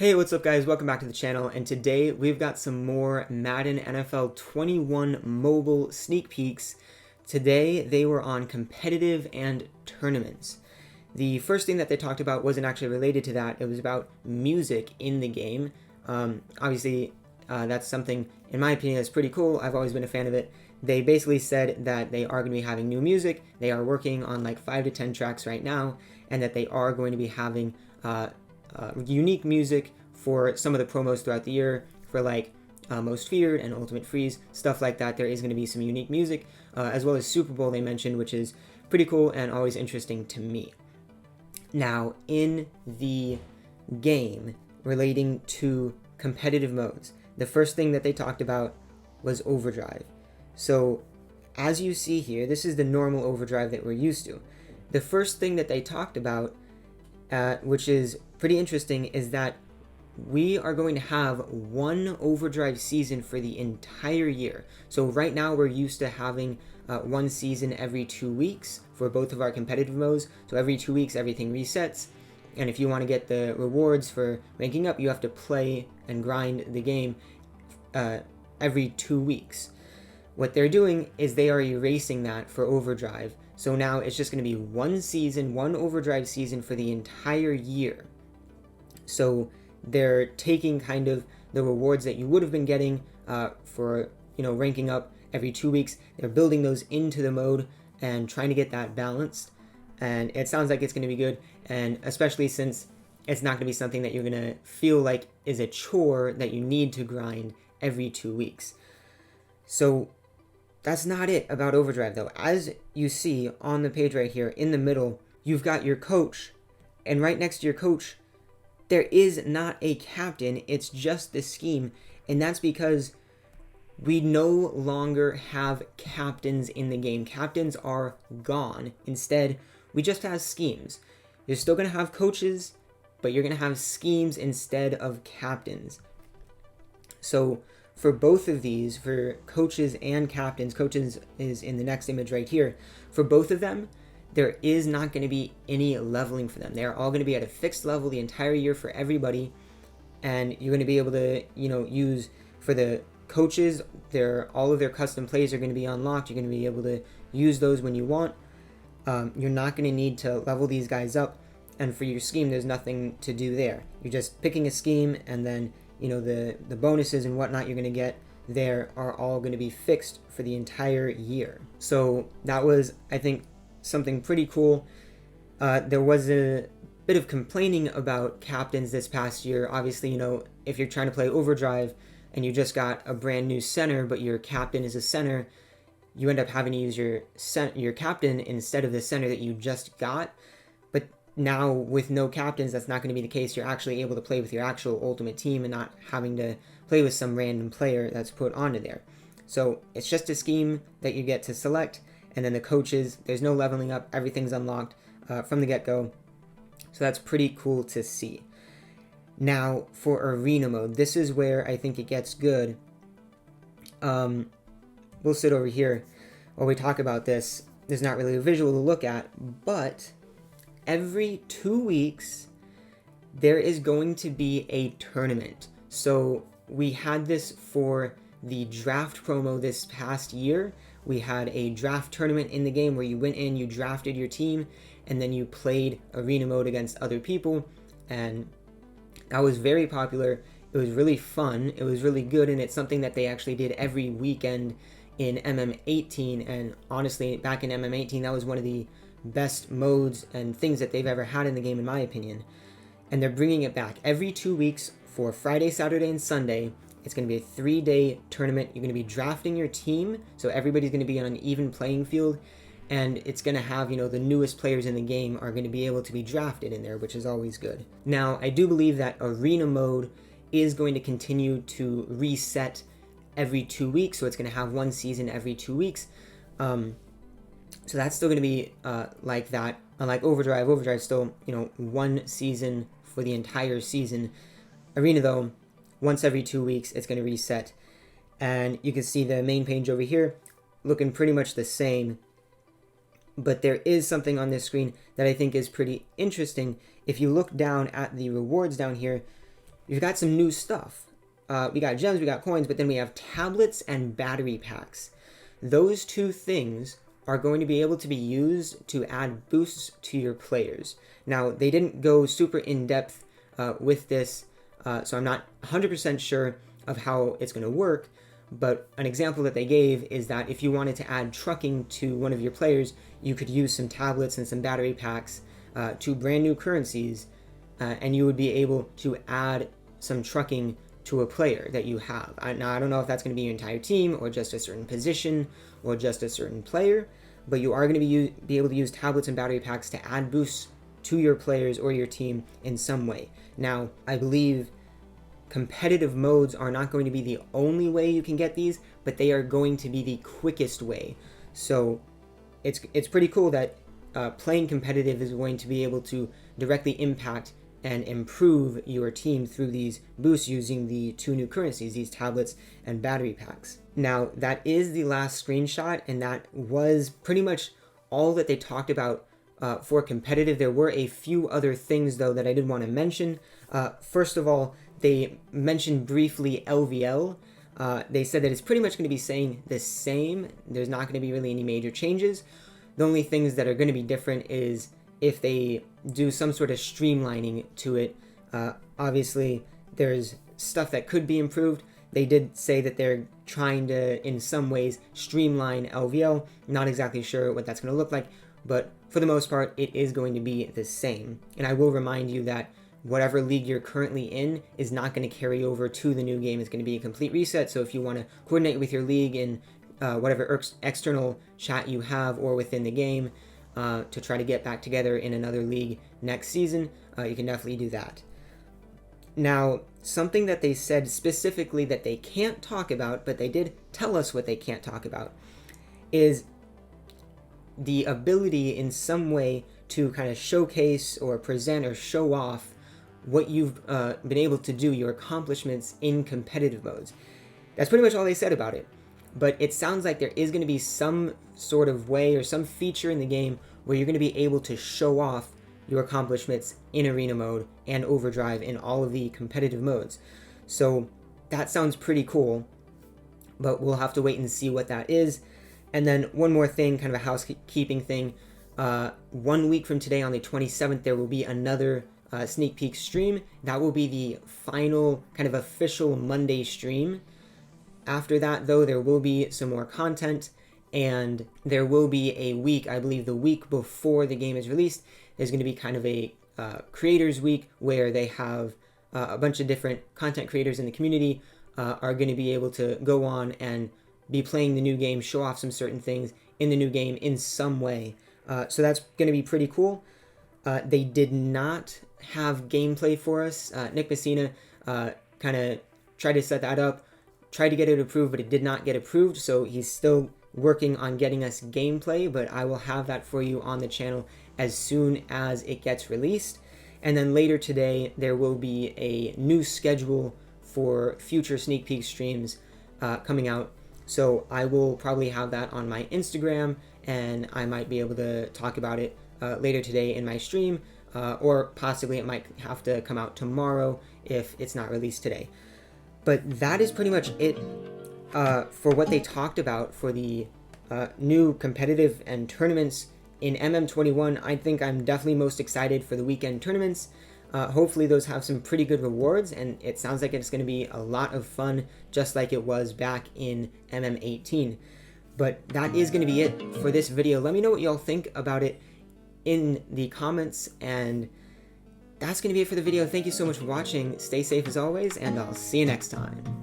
Hey, what's up guys? Welcome back to the channel, and today we've got some more Madden NFL 21 mobile sneak peeks. Today they were on competitive and tournaments. The first thing that they talked about wasn't actually related to that. It was about music in the game. Obviously, that's something, in my opinion, that's pretty cool. I've always been a fan of it. They basically said that they are going to be having new music. They are working on like 5 to 10 tracks right now, and that they are going to be having unique music for some of the promos throughout the year for like Most Feared and Ultimate Freeze, stuff like that. There is going to be some unique music, as well as Super Bowl they mentioned, which is pretty cool and always interesting to me. Now, in the game relating to competitive modes, the first thing that they talked about was overdrive. So as you see here, this is the normal overdrive that we're used to. The first thing that they talked about, which is pretty interesting, is that we are going to have one overdrive season for the entire year. So right now we're used to having one season every 2 weeks for both of our competitive modes. So every 2 weeks everything resets, and if you want to get the rewards for ranking up, you have to play and grind the game every 2 weeks. What they're doing is they are erasing that for overdrive. So now it's just going to be one season, one overdrive season for the entire year. So they're taking kind of the rewards that you would have been getting for, ranking up every 2 weeks. They're building those into the mode and trying to get that balanced. And it sounds like it's going to be good. And especially since it's not going to be something that you're going to feel like is a chore that you need to grind every 2 weeks. So that's not it about overdrive though. As you see on the page right here in the middle, you've got your coach, and right next to your coach there is not a captain, it's just the scheme, and that's because we no longer have captains in the game. Captains are gone. Instead, we just have schemes. You're still going to have coaches, but you're going to have schemes instead of captains. So for both of these, for coaches and captains, coaches is in the next image right here, for both of them, there is not going to be any leveling for them. They're all going to be at a fixed level the entire year for everybody, and you're going to be able to, use for the coaches, all of their custom plays are going to be unlocked. You're going to be able to use those when you want. You're not going to need to level these guys up, and for your scheme, there's nothing to do there. You're just picking a scheme, and then the bonuses and whatnot you're going to get there are all going to be fixed for the entire year. So that was, I think, something pretty cool. There was a bit of complaining about captains this past year. Obviously, if you're trying to play overdrive and you just got a brand new center, but your captain is a center, you end up having to use your captain instead of the center that you just got. But now with no captains, that's not going to be the case. You're actually able to play with your actual ultimate team and not having to play with some random player that's put onto there. So it's just a scheme that you get to select. And then the coaches, there's no leveling up, everything's unlocked from the get-go. So that's pretty cool to see. Now, for arena mode, this is where I think it gets good. We'll sit over here while we talk about this. There's not really a visual to look at, but every 2 weeks, there is going to be a tournament. So we had this for the draft promo this past year. We had a draft tournament in the game where you went in, you drafted your team, and then you played arena mode against other people, and that was very popular. It was really fun, it was really good, and it's something that they actually did every weekend in MM18, and honestly, back in MM18, that was one of the best modes and things that they've ever had in the game, in my opinion. And they're bringing it back every 2 weeks for Friday, Saturday, and Sunday. It's going to be a 3-day tournament. You're going to be drafting your team, so everybody's going to be on an even playing field, and it's going to have, the newest players in the game are going to be able to be drafted in there, which is always good. Now, I do believe that arena mode is going to continue to reset every 2 weeks, so it's going to have one season every 2 weeks. So that's still going to be like that. Unlike Overdrive still, one season for the entire season. Arena, though, once every 2 weeks, it's going to reset. And you can see the main page over here looking pretty much the same. But there is something on this screen that I think is pretty interesting. If you look down at the rewards down here, we've got some new stuff. We got gems, we got coins, but then we have tablets and battery packs. Those two things are going to be able to be used to add boosts to your players. Now, they didn't go super in-depth with this, so I'm not 100% sure of how it's going to work, but an example that they gave is that if you wanted to add trucking to one of your players, you could use some tablets and some battery packs to brand new currencies, and you would be able to add some trucking to a player that you have. Now, I don't know if that's going to be your entire team or just a certain position or just a certain player, but you are going to be able to use tablets and battery packs to add boosts to your players or your team in some way. Now, I believe competitive modes are not going to be the only way you can get these, but they are going to be the quickest way. So it's pretty cool that playing competitive is going to be able to directly impact and improve your team through these boosts using the two new currencies, these tablets and battery packs. Now, that is the last screenshot, and that was pretty much all that they talked about for competitive. There were a few other things, though, that I did want to mention. First of all, they mentioned briefly LVL. They said that it's pretty much going to be saying the same. There's not going to be really any major changes. The only things that are going to be different is if they do some sort of streamlining to it. Obviously, there's stuff that could be improved. They did say that they're trying to, in some ways, streamline LVL. Not exactly sure what that's going to look like, but for the most part, it is going to be the same. And I will remind you that whatever league you're currently in is not going to carry over to the new game. It's going to be a complete reset. So if you want to coordinate with your league in whatever external chat you have or within the game, to try to get back together in another league next season, you can definitely do that. Now, something that they said specifically that they can't talk about, but they did tell us what they can't talk about, is the ability in some way to kind of showcase or present or show off what you've been able to do, your accomplishments in competitive modes. That's pretty much all they said about it. But it sounds like there is going to be some sort of way or some feature in the game where you're going to be able to show off your accomplishments in arena mode and overdrive in all of the competitive modes. So that sounds pretty cool, but we'll have to wait and see what that is. And then one more thing, kind of a housekeeping thing. 1 week from today on the 27th, there will be another sneak peek stream. That will be the final kind of official Monday stream. After that, though, there will be some more content, and there will be a week, I believe the week before the game is released, there's going to be kind of a creators week where they have a bunch of different content creators in the community are going to be able to go on and be playing the new game, show off some certain things in the new game in some way. So that's going to be pretty cool. They did not have gameplay for us. Nick Messina kind of tried to set that up, tried to get it approved, but it did not get approved, so he's still working on getting us gameplay, but I will have that for you on the channel as soon as it gets released. And then later today, there will be a new schedule for future sneak peek streams coming out, so I will probably have that on my Instagram, and I might be able to talk about it later today in my stream, or possibly it might have to come out tomorrow if it's not released today. But that is pretty much it for what they talked about for the new competitive and tournaments in MM21. I think I'm definitely most excited for the weekend tournaments. Hopefully those have some pretty good rewards, and it sounds like it's going to be a lot of fun, just like it was back in MM18. But that is going to be it for this video. Let me know what y'all think about it in the comments, and that's going to be it for the video. Thank you so much for watching. Stay safe as always, and I'll see you next time.